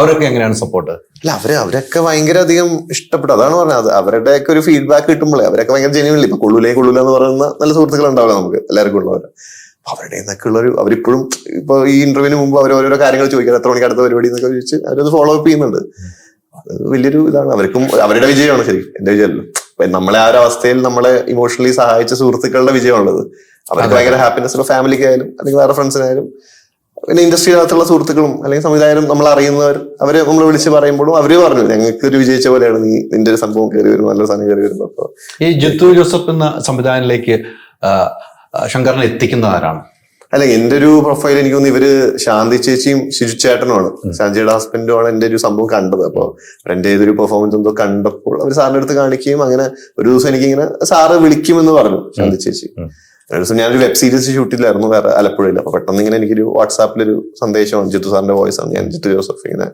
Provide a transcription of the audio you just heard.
അവരൊക്കെ എങ്ങനെയാണ് സപ്പോർട്ട്? അല്ല അവരൊക്കെ ഭയങ്കര അധികം ഇഷ്ടപ്പെട്ടു. അതാണ് പറഞ്ഞത്, അവരുടെയൊക്കെ ഒരു ഫീഡ്ബാക്ക് കിട്ടുമ്പോഴേ അവരൊക്കെ ഭയങ്കര ജെന്യുവൻലി, ഇപ്പൊ കൊള്ളൂലേ എന്ന് പറയുന്ന നല്ല സുഹൃത്തുക്കൾ ഉണ്ടാവില്ല നമുക്ക് എല്ലാവർക്കും ഉള്ളവർ. അവരുടെ നിന്നൊക്കെ ഉള്ളൊരു, അവരിപ്പോഴും ഇപ്പൊ ഈ ഇന്റർവ്യൂവിന് മുമ്പ് അവർ ഓരോരോ കാര്യങ്ങൾ ചോദിക്കുന്നത്, എത്ര മണിക്ക് അടുത്ത പരിപാടി എന്നൊക്കെ ചോദിച്ച് അവരത് ഫോളോ അപ്പ് ചെയ്യുന്നുണ്ട്. അത് വലിയൊരു ഇതാണ്. അവർക്കും അവരുടെ വിജയമാണ് ശരിക്കും, എന്റെ വിജയമല്ലോ. നമ്മളെ ആ ഒരു അവസ്ഥയിൽ നമ്മളെ ഇമോഷണലി സഹായിച്ച സുഹൃത്തുക്കളുടെ വിജയമാണുള്ളത്. അവർക്ക് ഭയങ്കര ഹാപ്പിനെസ്. ഫാമിലിക്കായാലും അല്ലെങ്കിൽ വേറെ ഫ്രണ്ട്സിനായാലും പിന്നെ ഇൻഡസ്ട്രിയിനകത്തുള്ള സുഹൃത്തുക്കളും അല്ലെങ്കിൽ സംവിധായകരും നമ്മൾ അറിയുന്നവർ, അവര് നമ്മൾ വിളിച്ച് പറയുമ്പോഴും അവര് പറഞ്ഞു ഞങ്ങൾക്ക് ഒരു വിജയിച്ച പോലെയാണ് നീ നിന്റെ ഒരു സംഭവം കയറി വരുമ്പോൾ, നല്ലൊരു സാധനം കയറി വരുമ്പോൾ. അപ്പൊ ഈ ജിത്തു ജോസഫ് എന്ന സംവിധാനത്തിലേക്ക് ശങ്കറിനെ എത്തിക്കുന്ന ആരാണ്? അല്ല, എന്റെ ഒരു പ്രൊഫൈൽ എനിക്ക് തോന്നുന്നു ഇവര് ശാന്തി ചേച്ചിയും ഷിജു ചേട്ടനുമാണ്, ഷാൻജിയുടെ ഹസ്ബൻഡുമാണ് എന്റെ ഒരു സംഭവം കണ്ടത്. അപ്പൊ എന്റെ ഏതൊരു പെർഫോമൻസ് എന്തോ കണ്ടപ്പോൾ അവർ സാറിന്റെ അടുത്ത് കാണിക്കുകയും അങ്ങനെ ഒരു ദിവസം എനിക്കിങ്ങനെ സാറ് വിളിക്കുമെന്ന് പറഞ്ഞു ശാന്തി ചേച്ചി. ഒരു ദിവസം ഞാനൊരു വെബ് സീരീസ് ഷൂട്ടിലായിരുന്നു വേറെ ആലപ്പുഴയിൽ. അപ്പൊ പെട്ടെന്ന് ഇങ്ങനെ എനിക്കൊരു വാട്സാപ്പിലൊരു സന്ദേശമാണ്, ജിത്തു സാറിന്റെ വോയിസ് ആണ്, ഞാൻ ജിത്തു ജോസഫ് ഇങ്ങനെ